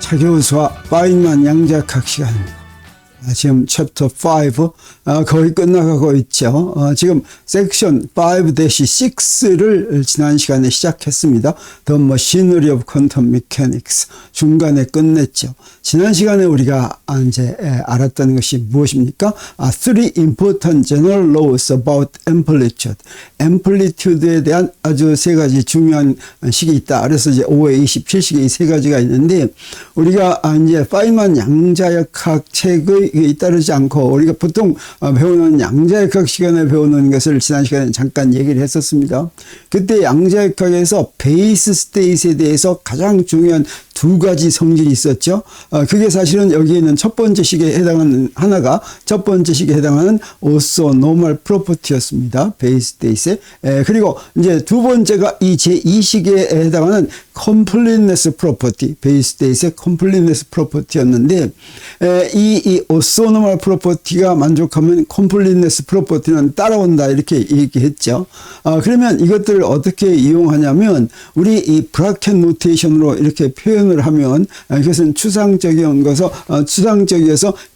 차 교수와 파인만 양자역학 시간입니다. 지금 챕터 5 거의 끝나가고 있죠. 지금 섹션 5-6를 지난 시간에 시작했습니다. The Machinery of Quantum Mechanics 중간에 끝냈죠. 지난 시간에 우리가 이제 알았던 것이 무엇입니까? Three important general laws about amplitude. amplitude에 대한 아주 세 가지 중요한 식이 있다. 그래서 이제 5의 27식의 이 세 가지가 있는데 우리가 이제 파인만 양자역학 책의 잇따르지 않고 우리가 보통 배우는 양자역학 시간에 배우는 것을 지난 시간에 잠깐 얘기를 했었습니다. 그때 양자역학에서 베이스 스테이트에 대해서 가장 중요한 두 가지 성질이 있었죠. 그게 사실은 여기 있는 첫 번째 식에 해당하는 하나가 첫 번째 식에 해당하는 orthonormal property였습니다. 베이스 스테이트에. 그리고 이제 두 번째가 이 제2식에 해당하는 completeness property, 베이스 스테이트의 completeness property였는데 이 orthonormal property가 만족하면 completeness property는 따라온다 이렇게 얘기했죠. 그러면 이것들을 어떻게 이용하냐면 우리 이 브라켓 노테이션으로 이렇게 표현을 하면 이것은 추상적이어서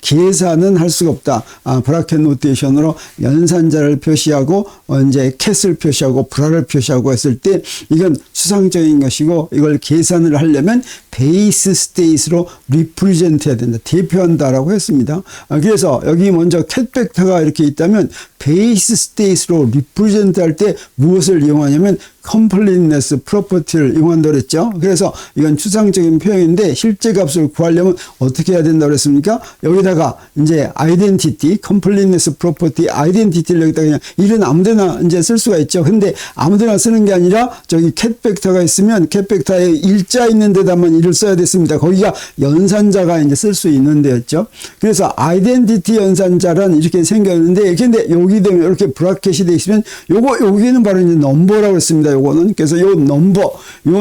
계산은 할 수가 없다. 브라켓 노테이션으로 연산자를 표시하고 이제 캣을 표시하고 브라를 표시하고 했을 때 이건 추상적인 것이고 이걸 계산을 하려면 베이스 스테이트로 리프레젠트 해야 된다. 대표한다라고 했습니다. 그래서 여기 먼저 캣 벡터가 이렇게 있다면 베이스 스테이트로 리프레젠트 할 때 무엇을 이용하냐면 completeness property를 이용한다고 그랬죠. 그래서 이건 추상적인 표현인데 실제 값을 구하려면 어떻게 해야 된다고 그랬습니까? 여기다가 이제 identity, completeness property, identity를 여기다가 그냥 이런 아무데나 이제 쓸 수가 있죠. 근데 아무데나 쓰는 게 아니라 저기 캣 벡터가 있으면 캣 벡터에 일자 있는 데다만 일을 써야 됐습니다. 거기가 연산자가 이제 쓸 수 있는 데였죠. 그래서 identity 연산자란 이렇게 생겼는데 근데 여기 되면 이렇게 브라켓이 돼 있으면 여기는 바로 이제 넘버라고 했습니다. 요거는 그래서 요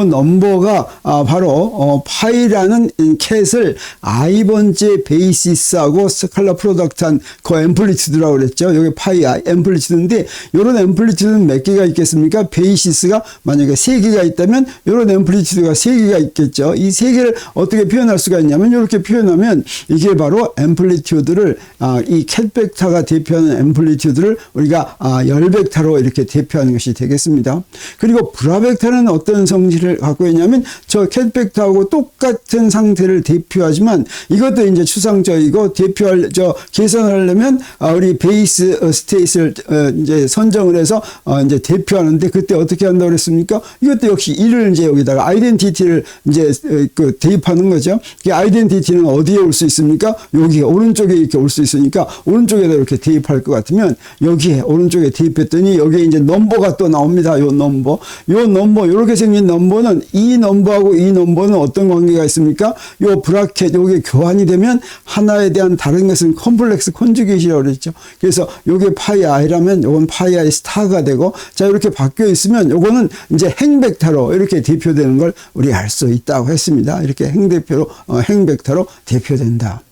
넘버가 바로 파이라는 캣을 i번째 베이시스하고 스칼라 프로덕트한 그 앰플리튜드라고 그랬죠. 여기 파이 앰플리튜드인데 요런 앰플리튜드는 몇 개가 있겠습니까? 베이시스가 만약에 3개가 있다면 요런 앰플리튜드가 3개가 있겠죠. 이 3개를 어떻게 표현할 수가 있냐면 이렇게 표현하면 이게 바로 앰플리튜드를 이 캣 벡터가 대표하는 앰플리튜드를 우리가 열 벡터로 이렇게 대표하는 것이 되겠습니다. 그리고 브라 벡터는 어떤 성질을 갖고 있냐면 저 캣 벡터하고 똑같은 상태를 대표하지만 이것도 이제 추상적이고 계산을 하려면 우리 베이스 스테이트를 이제 선정을 해서 이제 대표하는데 그때 어떻게 한다고 그랬습니까? 이것도 역시 이를 이제 여기다가 아이덴티티를 이제 대입하는 거죠. 이 아이덴티티는 어디에 올 수 있습니까? 여기 오른쪽에 이렇게 올 수 있으니까 오른쪽에다 이렇게 대입할 것 같으면 여기에 오른쪽에 대입했더니 여기에 이제 넘버가 또 나옵니다. 요 넘버 이렇게 생긴 넘버는 이 넘버하고 이 넘버는 어떤 관계가 있습니까? 요 브라켓 요게 교환이 되면 하나에 대한 다른 것은 컴플렉스 컨주게이션이라고 그랬죠. 그래서 요게 파이 i라면 요건 파이 i 스타가 되고 자 이렇게 바뀌어 있으면 요거는 이제 행벡터로 이렇게 대표되는 걸 우리 알 수 있다고 했습니다. 이렇게 행벡터로 대표된다.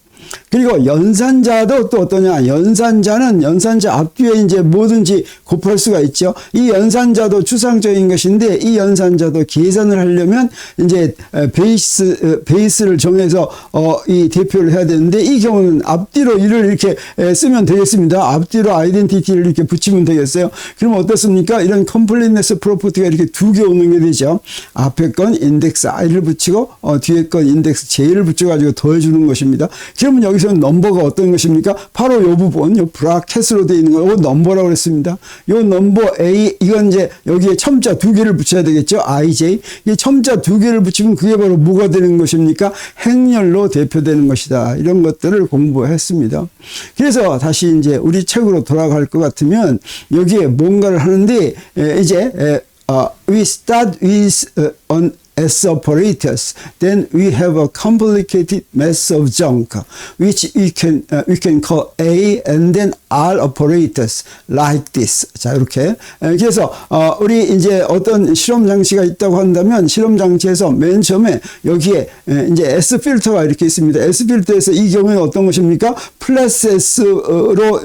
그리고 연산자도 또 어떠냐? 연산자는 연산자 앞뒤에 이제 뭐든지 곱할 수가 있죠. 이 연산자도 추상적인 것인데 이 연산자도 계산을 하려면 이제 베이스를 정해서 이 대표를 해야 되는데 이 경우는 앞뒤로 이를 이렇게 쓰면 되겠습니다. 앞뒤로 아이덴티티를 이렇게 붙이면 되겠어요. 그럼 어떻습니까? 이런 컴플리트네스 프로퍼티가 이렇게 두 개 오는 게 되죠. 앞에 건 인덱스 i를 붙이고 뒤에 건 인덱스 j를 붙여가지고 더해주는 것입니다. 그러면 여기서는 넘버가 어떤 것입니까? 바로 요 부분, 요 브라켓으로 되어 있는 거, 요 넘버라고 그랬습니다. 요 넘버 A, 이건 이제 여기에 첨자 2개를 붙여야 되겠죠? IJ. 이 첨자 2개를 붙이면 그게 바로 뭐가 되는 것입니까? 행렬로 대표되는 것이다. 이런 것들을 공부했습니다. 그래서 다시 이제 우리 책으로 돌아갈 것 같으면 여기에 뭔가를 하는데, 이제, we start with an S operators, then we have a complicated mass of junk, which we can call A and then R operators like this. 자, 이렇게. 그래서, 우리 이제 어떤 실험 장치가 있다고 한다면, 실험 장치에서 맨 처음에 여기에 이제 S 필터가 이렇게 있습니다. S 필터에서 이 경우에는 어떤 것입니까? 플러스 S로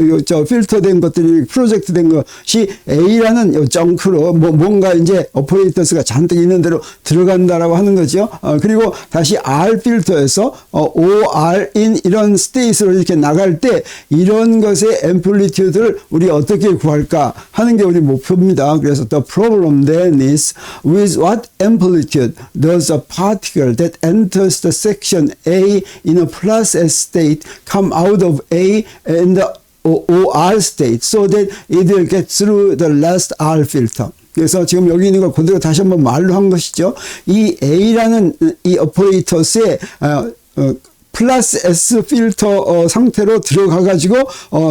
필터된 것들이 프로젝트 된 것이 A라는 정크로 뭔가 이제 오퍼레이터스가 잔뜩 있는 대로 들어간 된다라고 하는 거죠. 그리고 다시 R 필터에서 OR in 이런 스테이트로 이렇게 나갈 때 이런 것의 앰플리튜드를 우리 어떻게 구할까 하는 게 우리 목표입니다. 그래서 the problem then is with what amplitude does a particle that enters the section A in a plus S state come out of A in the OR state so that it will get through the last R filter. 그래서 지금 여기 있는 걸 그대로 다시 한번 말로 한 것이죠. 이 A라는 이 오퍼레이터스의 플러스 S 필터 상태로 들어가 가지고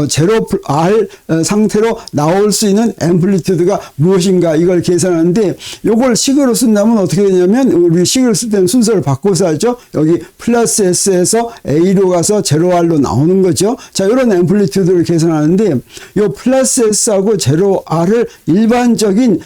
제로 R 상태로 나올 수 있는 앰플리튜드가 무엇인가 이걸 계산하는데 요걸 식으로 쓴다면 어떻게 되냐면 우리 식을 쓸 때는 순서를 바꿔서 하죠. 여기 플러스 S에서 A로 가서 제로 R로 나오는 거죠. 자, 이런 앰플리튜드를 계산하는데 요 플러스 S하고 제로 R을 일반적인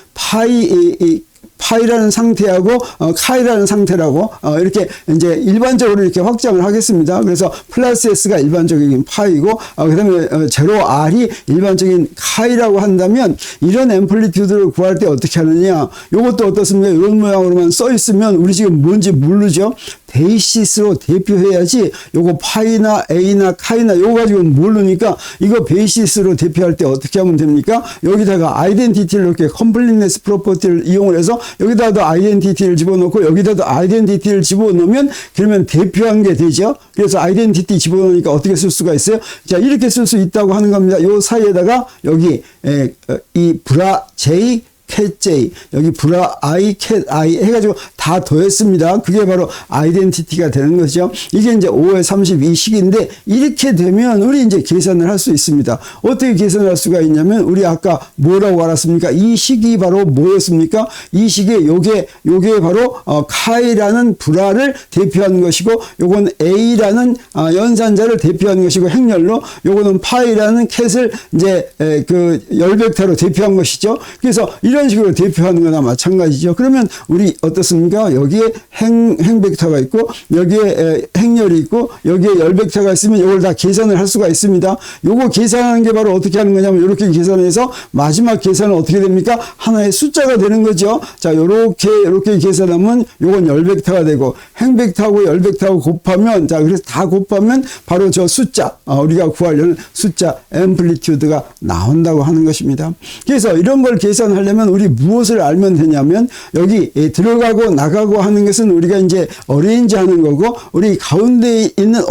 파이라는 상태하고 카이라는 상태라고 이렇게 이제 일반적으로 이렇게 확장을 하겠습니다. 그래서 플러스 S가 일반적인 파이고 그다음에 제로 R이 일반적인 카이라고 한다면 이런 앰플리튜드를 구할 때 어떻게 하느냐? 이것도 어떻습니까? 이런 모양으로만 써 있으면 우리 지금 뭔지 모르죠. 베이시스로 대표해야지 요거 파이나 A나 카이나 요거 가지고는 모르니까 이거 베이시스로 대표할 때 어떻게 하면 됩니까? 여기다가 아이덴티티를 이렇게 컴플리트네스 프로퍼티를 이용을 해서 여기다도 아이덴티티를 집어넣고 여기다도 아이덴티티를 집어넣으면 그러면 대표한 게 되죠. 그래서 아이덴티티 집어넣으니까 어떻게 쓸 수가 있어요? 자, 이렇게 쓸 수 있다고 하는 겁니다. 요 사이에다가 여기 이 브라 J 캣 J, 여기 브라 I, 캣 I 해가지고 다 더했습니다. 그게 바로 아이덴티티가 되는 거죠. 이게 이제 5의 32식인데 이렇게 되면 우리 이제 계산을 할 수 있습니다. 어떻게 계산을 할 수가 있냐면 우리 아까 뭐라고 알았습니까? 이 식이 바로 뭐였습니까? 이 식이 요게 바로 카이라는 브라를 대표하는 것이고 요건 A라는 연산자를 대표하는 것이고 행렬로 요거는 파이라는 캣을 이제 그 열벡터로 대표한 것이죠. 그래서 이런 식으로 대표하는 거나 마찬가지죠. 그러면 우리 어떻습니까? 여기에 행벡터가 있고 여기에 행렬이 있고 여기에 열벡터가 있으면 이걸 다 계산을 할 수가 있습니다. 요거 계산하는 게 바로 어떻게 하는 거냐면 이렇게 계산해서 마지막 계산은 어떻게 됩니까? 하나의 숫자가 되는 거죠. 자, 요렇게 계산하면 요건 열벡터가 되고 행벡터하고 열벡터하고 곱하면 자, 그래서 다 곱하면 바로 저 숫자 우리가 구하려는 숫자 앰플리튜드가 나온다고 하는 것입니다. 그래서 이런 걸 계산하려면 우리 무엇을 알면 되냐면 여기 들어가고 나가고 하는 것은 우리가 이제 어레인지 하는 거고 우리 가운데 있는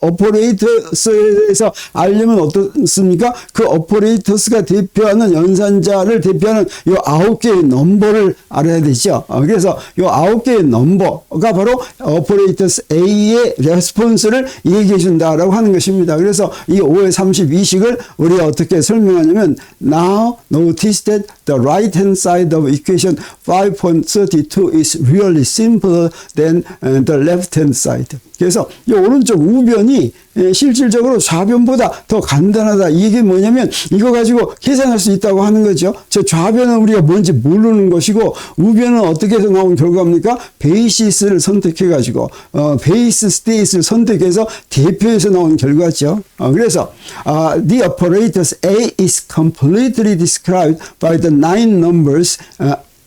오퍼레이터스에서 알려면 어떻습니까? 그 오퍼레이터스가 대표하는 연산자를 대표하는 요 9개의 넘버를 알아야 되죠. 그래서 요 9개의 넘버가 바로 오퍼레이터스 A의 레스폰스를 얘기해 준다라고 하는 것입니다. 그래서 이 5의 32식을 우리가 어떻게 설명하냐면 Now notice that the right hand side of equation 5.32 is really simpler than the left hand side. 그래서 이 오른쪽 우변이 실질적으로 좌변보다 더 간단하다. 이게 뭐냐면 이거 가지고 계산할 수 있다고 하는 거죠. 저 좌변은 우리가 뭔지 모르는 것이고 우변은 어떻게 해서 나온 결과입니까? 베이시스를 선택해 가지고 베이스 스테이트를 선택해서 대표해서 나온 결과죠. 그래서 the apparatus A is completely described by the 9 numbers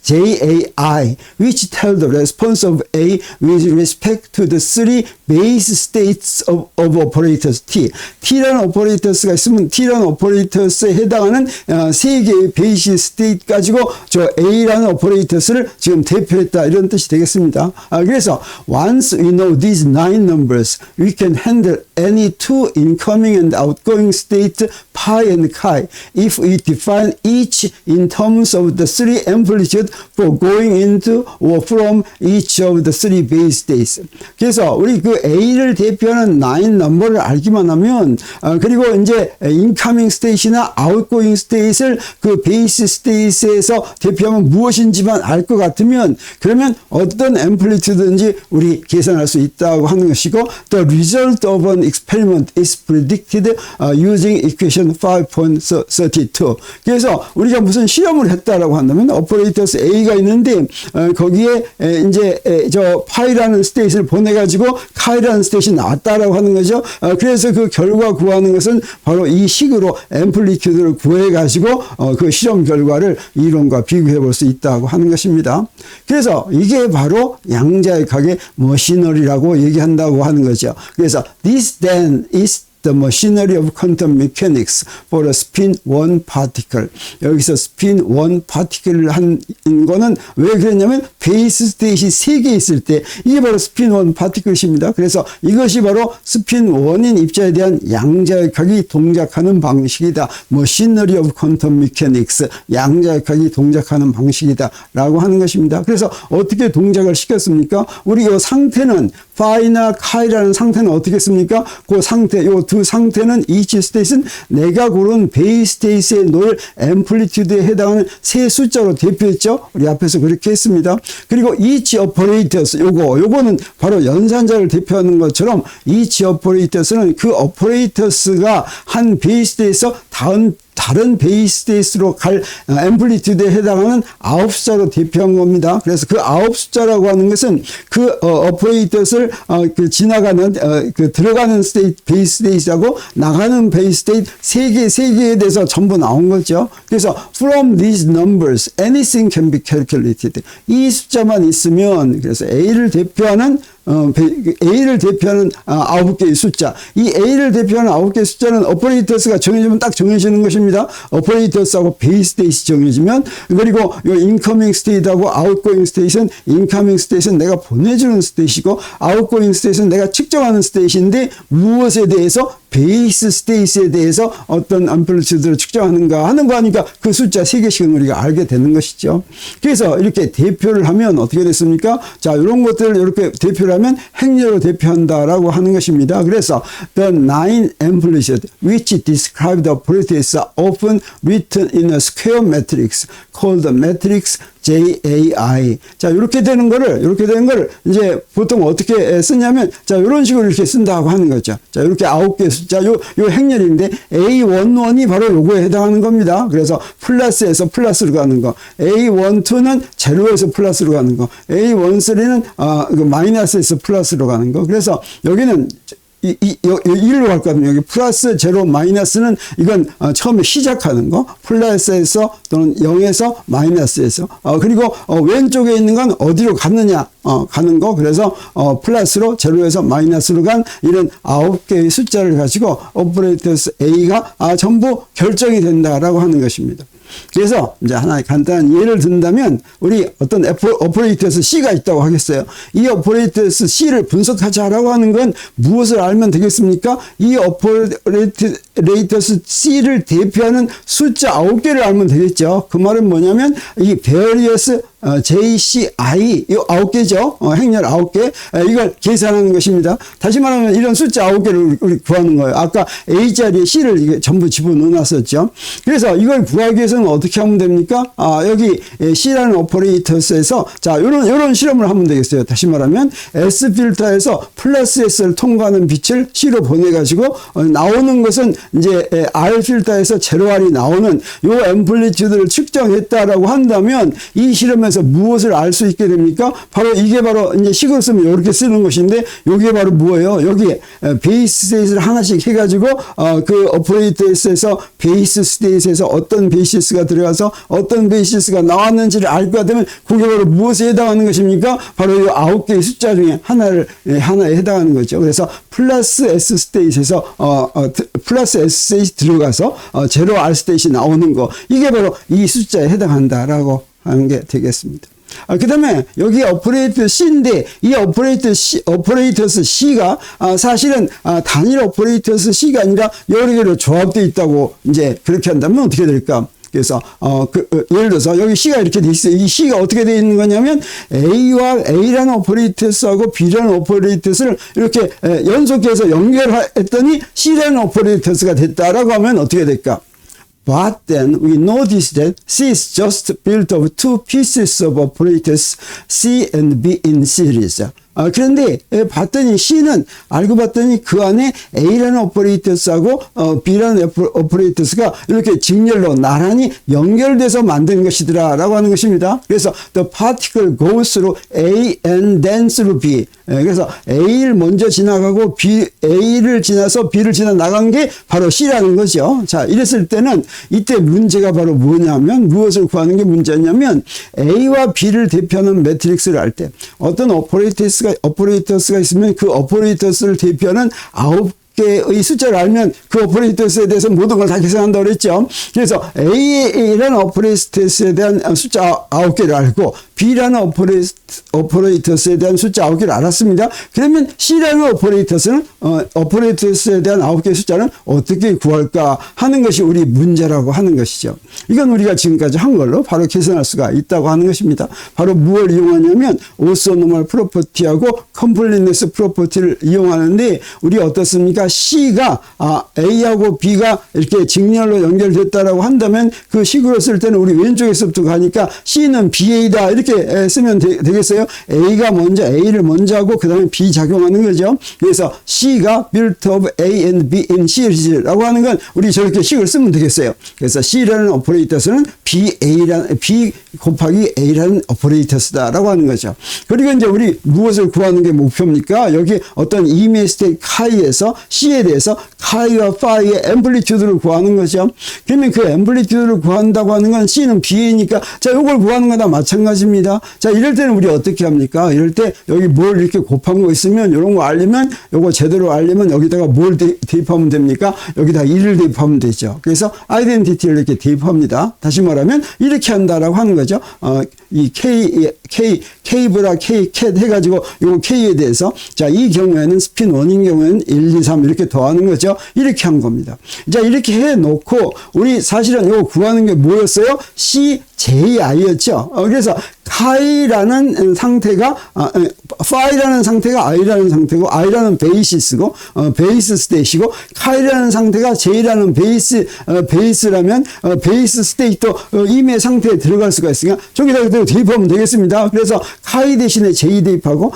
JAI, which tell the response of A with respect to the three base states of operators T. T라는 오퍼레이터스가 있으면 T라는 오퍼레이터스에 해당하는 세 개의 베이스 스테이트 가지고 저 A라는 오퍼레이터스를 지금 대표했다 이런 뜻이 되겠습니다. 그래서 once we know these 9 numbers, we can handle any two incoming and outgoing state pi and chi if we define each in terms of the three amplitude for going into or from each of the three base states. 그래서 우리 그 A를 대표하는 9 넘버를 알기만 하면 그리고 이제 incoming state이나 outgoing state을 그 base state에서 대표하면 무엇인지만 알 것 같으면 그러면 어떤 amplitude든지 우리 계산할 수 있다고 하는 것이고 the result of an experiment is predicted using equation 5.32. 그래서 우리가 무슨 실험을 했다라고 한다면 operators A가 있는데 거기에 이제 저 파이라는 스테이트를 보내 가지고 카이라는 스테이션이 나왔다라고 하는 거죠. 그래서 그 결과 구하는 것은 바로 이 식으로 앰플리튜드를 구해 가지고 그 실험 결과를 이론과 비교해 볼 수 있다고 하는 것입니다. 그래서 이게 바로 양자역학의 머시너리라고 얘기한다고 하는 거죠. 그래서 this then is the machinery of quantum mechanics for a spin one particle. 여기서 spin one particle을 한 거는 왜 그랬냐면 베이스 스테이시 3개 있을 때 이게 바로 spin one particle입니다. 그래서 이것이 바로 spin one인 입자에 대한 양자역학이 동작하는 방식이다. machinery of quantum mechanics. 양자역학이 동작하는 방식이다. 라고 하는 것입니다. 그래서 어떻게 동작을 시켰습니까? 우리 이 상태는 파이나 카이라는 상태는 어떻게 했습니까? 그 상태, 요 두 상태는 each state는 내가 고른 베이스 스테이스에 놓일 앰플리튜드에 해당하는 세 숫자로 대표했죠. 우리 앞에서 그렇게 했습니다. 그리고 each operators, 요거는 바로 연산자를 대표하는 것처럼 each operators는 그 operators가 한 베이스 스테이스에서 다른 베이스 스테이스로 갈 앰플리튜드에 해당하는 9숫자로 대표한 겁니다. 그래서 그 9숫자라고 하는 것은 그 오퍼레이터스를 그 지나가는 그 들어가는 스테이트 베이스 스테이스하고 나가는 베이스 스테이트 세 개에 대해서 전부 나온 거죠. 그래서 from these numbers anything can be calculated. 이 숫자만 있으면 그래서 A를 대표하는 9개의 숫자. 이 A를 대표하는 9개의 숫자는 오퍼레이터스가 정해지면 딱 정해지는 것입니다. 오퍼레이터스하고 베이스 스테이트 정해지면, 그리고 이 인커밍 스테이트하고 아웃고잉 스테이트는, 인커밍 스테이트는 내가 보내주는 스테이트이고, 아웃고잉 스테이트는 내가 측정하는 스테이트인데, 무엇에 대해서? 베이스 스테이트에 대해서 어떤 앰플리튜드를 측정하는가 하는 거 하니까 그 숫자 3개씩은 우리가 알게 되는 것이죠. 그래서 이렇게 대표를 하면 어떻게 됐습니까? 자, 이런 것들을 이렇게 대표를 하면 행렬로 대표한다라고 하는 것입니다. 그래서 the 9 amplitude which describe the operators are often written in a square matrix called the matrix JAI. 자, 이렇게 되는 거를 이제 보통 어떻게 쓰냐면, 자, 이런 식으로 이렇게 쓴다고 하는 거죠. 자, 이렇게 9개 숫자, 요 행렬인데, A11이 바로 요거에 해당하는 겁니다. 그래서 플러스에서 플러스로 가는 거. A12는 제로에서 플러스로 가는 거. A13은, 마이너스에서 플러스로 가는 거. 그래서 여기는 1로 갔거든요. 여기 플러스, 제로, 마이너스는 이건 처음에 시작하는 거. 플러스에서 또는 0에서 마이너스에서. 그리고 왼쪽에 있는 건 어디로 갔느냐. 가는 거. 그래서 플러스로, 제로에서 마이너스로 간 이런 9개의 숫자를 가지고 오퍼레이터스 A가 전부 결정이 된다라고 하는 것입니다. 그래서 이제 하나의 간단한 예를 든다면, 우리 어떤 오퍼레이터스 C가 있다고 하겠어요. 이 오퍼레이터스 C를 분석하자라고 하는 건 무엇을 알면 되겠습니까? 이 오퍼레이터스 C를 대표하는 숫자 9개를 알면 되겠죠. 그 말은 뭐냐면, 이 various JCI, 이 9개죠. 행렬 9개. 이걸 계산하는 것입니다. 다시 말하면 이런 숫자 9개를 우리 구하는 거예요. 아까 A 자리에 C를 이게 전부 집어넣어 놨었죠. 그래서 이걸 구하기 위해서는 어떻게 하면 됩니까? 여기 C라는 오퍼레이터스에서, 자, 요런 실험을 하면 되겠어요. 다시 말하면 S 필터에서 플러스 S를 통과하는 빛을 C로 보내가지고, 나오는 것은 이제 R 필터에서 제로 R이 나오는 요 앰플리튜드를 측정했다라고 한다면, 이 실험에서 무엇을 알 수 있게 됩니까? 바로 이게 바로 이제 식으로 쓰면 이렇게 쓰는 것인데, 요게 바로 뭐예요? 여기에 베이스 스테이트를 하나씩 해가지고 그 오퍼레이터스에서 베이스 스테이트에서 어떤 베이시스가 들어가서 어떤 베이시스가 나왔는지를 알게 되면 그게 바로 무엇에 해당하는 것입니까? 바로 이 9개의 숫자 중에 하나에 해당하는 거죠. 그래서 플러스 S 스테이트에서 플러스 S 스테이트 들어가서 제로 R 스테이트 나오는 거, 이게 바로 이 숫자에 해당한다라고 하는 게 되겠습니다. 그 다음에 여기 오퍼레이터 C인데, 이 오퍼레이터스 C가 사실은 단일 오퍼레이터스 C가 아니라 여러 개로 조합되어 있다고 이제 그렇게 한다면 어떻게 될까? 그래서 예를 들어서 여기 C가 이렇게 돼 있어요. 이 C가 어떻게 되어 있는 거냐면, A와 A라는 오퍼레이터스하고 B라는 오퍼레이터스를 이렇게 연속해서 연결했더니 C라는 오퍼레이터스가 됐다라고 하면 어떻게 될까? But then we notice that C is just built of two pieces of operators C and B in series. 그런데 봤더니 C는 알고 봤더니 그 안에 A라는 오퍼레이터스하고 B라는 오퍼레이터스가 이렇게 직렬로 나란히 연결돼서 만든 것이더라라고 하는 것입니다. 그래서 the particle goes through A and then through B. 그래서 A를 먼저 지나가고 A를 지나서 B를 지나 나간 게 바로 C라는 거죠. 자, 이랬을 때는 이때 문제가 바로 뭐냐면 무엇을 구하는 게 문제냐면 A와 B를 대표하는 매트릭스를 할 때 어떤 오퍼레이터스가 있으면 그 오퍼레이터스를 대표하는 9개의 숫자를 알면 그 오퍼레이터스에 대해서 모든 걸 다 계산한다고 그랬죠. 그래서 A라는 오퍼레이터스에 대한 숫자 9개를 알고 B라는 오퍼레이터스에 대한 숫자 9개를 알았습니다. 그러면 C라는 오퍼레이터스에 대한 9개의 숫자는 어떻게 구할까 하는 것이 우리 문제라고 하는 것이죠. 이건 우리가 지금까지 한 걸로 바로 계산할 수가 있다고 하는 것입니다. 바로 무엇을 이용하냐면 오소노멀 프로퍼티하고 컴플리트네스 프로퍼티를 이용하는데 우리 어떻습니까? C가 A하고 B가 이렇게 직렬로 연결됐다라고 한다면 그 식으로 쓸 때는 우리 왼쪽에서부터 가니까 C는 BA다 이렇게 쓰면 되겠어요? A를 먼저 하고 그 다음에 B 작용하는 거죠. 그래서 C가 built of A and B in series라고 하는 건 우리 저렇게 식을 쓰면 되겠어요. 그래서 C라는 오퍼레이터스는 B 곱하기 A라는 오퍼레이터스다라고 하는 거죠. 그리고 이제 우리 무엇을 구하는 게 목표입니까? 여기 어떤 이미스텍 카이에서 C에 대해서 카이와 파이의 앰플리튜드를 구하는 거죠. 그러면 그 앰플리튜드를 구한다고 하는 건 C는 B니까 자, 이걸 구하는 거나 마찬가지입니다. 자, 이럴 때는 우리 어떻게 합니까? 이럴 때 여기 뭘 이렇게 곱한 거 있으면 이런 거 알려면 요거 제대로 알려면 여기다가 뭘 대입하면 됩니까? 여기다 1을 대입하면 되죠. 그래서 아이덴티티를 이렇게 대입합니다. 다시 말하면 이렇게 한다라고 하는 거죠. 이 K보다 K 캣 해가지고 요 K에 대해서 자, 이 경우에는 스핀 1인 경우에는 1, 2, 3 이렇게 더하는 거죠. 이렇게 한 겁니다. 자, 이렇게 해 놓고 우리 사실은 요거 구하는 게 뭐였어요? CJI였죠. 그래서 카이라는 상태가 파이라는 상태가 I라는 상태고 I라는 베이시스고 베이스 스테이시고 카이라는 상태가 J라는 베이스라면 베이스 스테이트도 임의 상태에 들어갈 수가 있으니까 저기다가 대입하면 되겠습니다. 그래서 카이 대신에 J 대입하고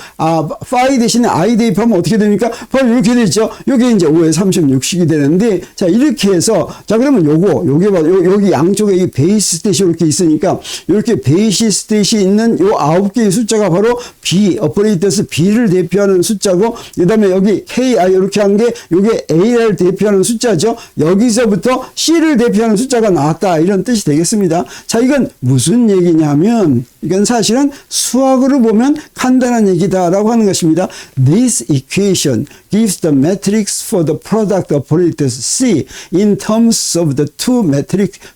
파이 대신에 I 대입하면 어떻게 됩니까? 바로 이렇게 되죠. 요게 이제 5의 36식이 되는데 자, 이렇게 해서 자, 그러면 요게 바로 여기 양쪽에 이 베이스 스테이시 이렇게 있으니까 이렇게 베이시 스테이시 있는 요 9개의 숫자가 바로 B, 오퍼레이터스 B를 대표하는 숫자고, 그 다음에 여기 KI 이렇게 한 게 요게 A를 대표하는 숫자죠. 여기서부터 C를 대표하는 숫자가 나왔다. 이런 뜻이 되겠습니다. 자, 이건 무슨 얘기냐면, 이건 사실은 수학으로 보면 간단한 얘기다라고 하는 것입니다. This equation gives the matrix for the product operators C in terms of the two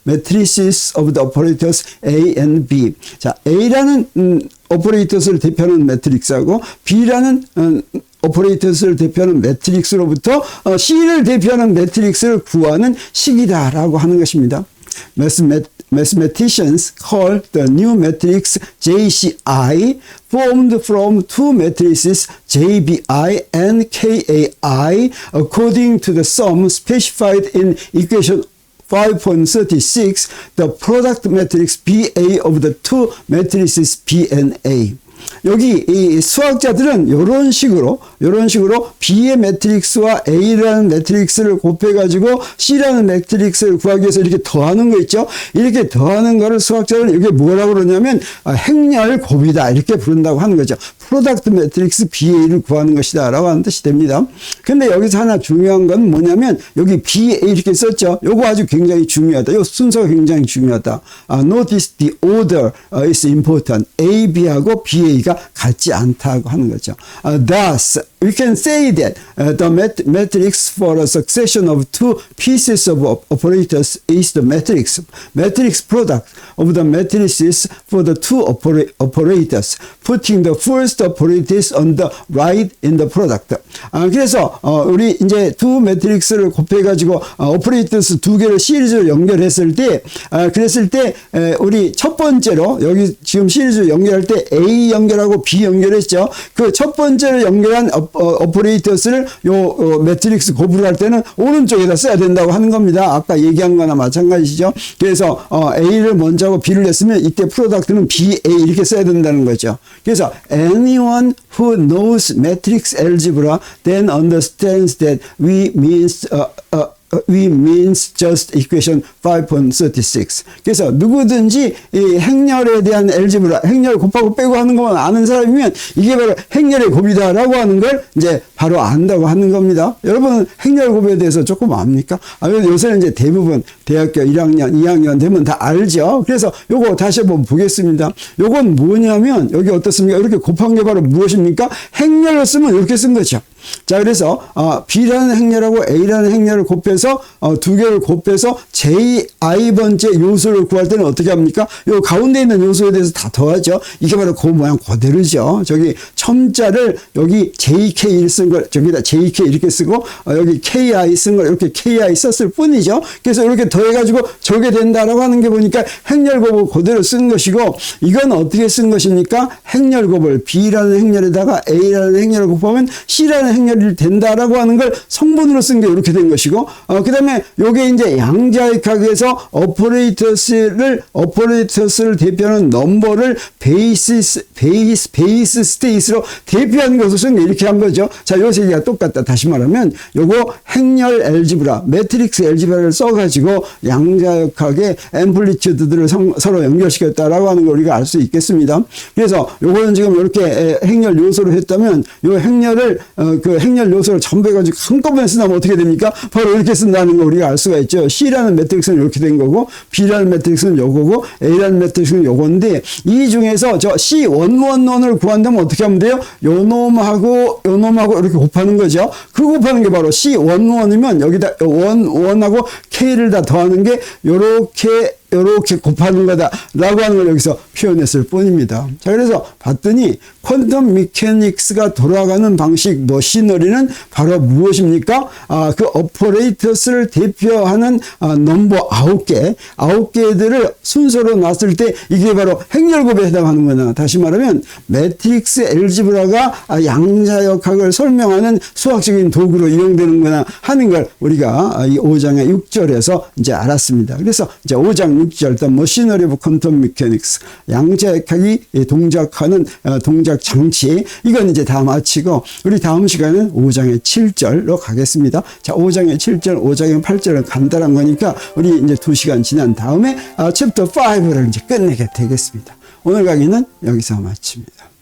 matrices of the operators A and B. 자, A라는 오퍼레이터스를 대표하는 매트릭스하고 B라는 오퍼레이터스를 대표하는 매트릭스로부터 C를 대표하는 매트릭스를 구하는 식이다라고 하는 것입니다. Mathematicians call the new matrix JCI formed from two matrices JBI and KAI according to the sum specified in equation 5.36, the product matrix BA of the two matrices B and A. 여기 이 수학자들은 이런 식으로 B의 매트릭스와 A라는 매트릭스를 곱해가지고 C라는 매트릭스를 구하기 위해서 이렇게 더하는 거 있죠. 이렇게 더하는 거를 수학자들은 이게 뭐라고 그러냐면 행렬 곱이다 이렇게 부른다고 하는 거죠. 프로덕트 매트릭스 BA를 구하는 것이다 라고 하는 뜻이 됩니다. 근데 여기서 하나 중요한 건 뭐냐면 여기 BA 이렇게 썼죠. 요거 아주 굉장히 중요하다. 요 순서가 굉장히 중요하다. Notice the order is important. A, B하고 BA가 같지 않다고 하는 거죠. Thus, we can say that the matrix for a succession of two pieces of operators is the matrix product of the matrices for the two operators, putting the first operators on the right in the product. 그래서 우리 이제 두 매트릭스를 곱해가지고 오퍼레이터스 두 개를 시리즈로 연결했을 때, 그랬을 때 우리 첫 번째로 여기 지금 시리즈로 연결할 때 A 연결하고 B 연결했죠. 그 첫 번째로 연결한 오퍼레이터스를 매트릭스 곱을 할 때는 오른쪽에다 써야 된다고 하는 겁니다. 아까 얘기한 거나 마찬가지죠. 그래서 A를 먼저 하고 B를 냈으면 이때 프로덕트는 BA 이렇게 써야 된다는 거죠. 그래서 anyone who knows matrix algebra then understands that we means just equation 5.36. 그래서 누구든지 이 행렬에 대한 알제브라, 행렬 곱하고 빼고 하는 것만 아는 사람이면 이게 바로 행렬의 곱이다라고 하는 걸 이제 바로 안다고 하는 겁니다. 여러분은 행렬 곱에 대해서 조금 압니까? 요새는 이제 대부분 대학교 1학년, 2학년 되면 다 알죠. 그래서 요거 다시 한번 보겠습니다. 요건 뭐냐면 여기 어떻습니까? 이렇게 곱한 게 바로 무엇입니까? 행렬로 쓰면 이렇게 쓴 거죠. 자, 그래서 B라는 행렬하고 A라는 행렬을 곱해서 두 개를 곱해서 JI번째 요소를 구할 때는 어떻게 합니까? 요 가운데 있는 요소에 대해서 다 더하죠. 이게 바로 그 모양 그대로죠. 저기 첨자를 여기 JK를 쓴 걸 저기다 JK 이렇게 쓰고 여기 KI 쓴 걸 이렇게 KI 썼을 뿐이죠. 그래서 이렇게 더해가지고 저게 된다라고 하는 게 보니까 행렬곱을 그대로 쓴 것이고, 이건 어떻게 쓴 것입니까? 행렬곱을 B라는 행렬에다가 A라는 행렬을 곱하면 C라는 행렬이 된다라고 하는 걸 성분으로 쓴 게 이렇게 된 것이고, 그 다음에 요게 이제 양자역학에서 오퍼레이터스를 대표하는 넘버를 베이스 스테이스로 대표하는 것을 쓴 게 이렇게 한 거죠. 자, 요 세 개가 똑같다. 다시 말하면 요거 행렬 알지브라, 매트릭스 알지브라를 써가지고 양자역학의 앰플리튜드들을 서로 연결시켰다라고 하는 걸 우리가 알 수 있겠습니다. 그래서 요거는 지금 이렇게 행렬 요소로 했다면 요 행렬을 그 행렬 요소를 전부 해가지고 한꺼번에 쓴다면 어떻게 됩니까? 바로 이렇게 쓴다는 거 우리가 알 수가 있죠. C라는 매트릭스는 이렇게 된 거고, B라는 매트릭스는 요거고, A라는 매트릭스는 요건데, 이 중에서 저 C1111을 구한다면 어떻게 하면 돼요? 요 놈하고 이렇게 곱하는 거죠. 그 곱하는 게 바로 C11이면 여기다 1하고 K를 다 더하는 게 요렇게 곱하는 거다라고 하는 걸 여기서 표현했을 뿐입니다. 자, 그래서 봤더니 퀀텀 미케닉스가 돌아가는 방식 머시너리는 바로 무엇입니까? 그 오퍼레이터스를 대표하는 넘버 9개들을 순서로 놨을 때 이게 바로 행렬곱에 해당하는 거나, 다시 말하면 매트릭스 알지브라가 양자역학을 설명하는 수학적인 도구로 이용되는 거나 하는 걸 우리가 이 5장의 6절에서 이제 알았습니다. 그래서 이제 5장 6절, 일단 머시너리 오브 퀀텀 미케닉스, 양자역학이 동작하는 동작 장치, 이건 이제 다 마치고 우리 다음 시간은 5장의 7절로 가겠습니다. 자, 5장의 7절, 5장의 8절은 간단한 거니까 우리 이제 2시간 지난 다음에 챕터 5를 이제 끝내게 되겠습니다. 오늘 강의는 여기서 마칩니다.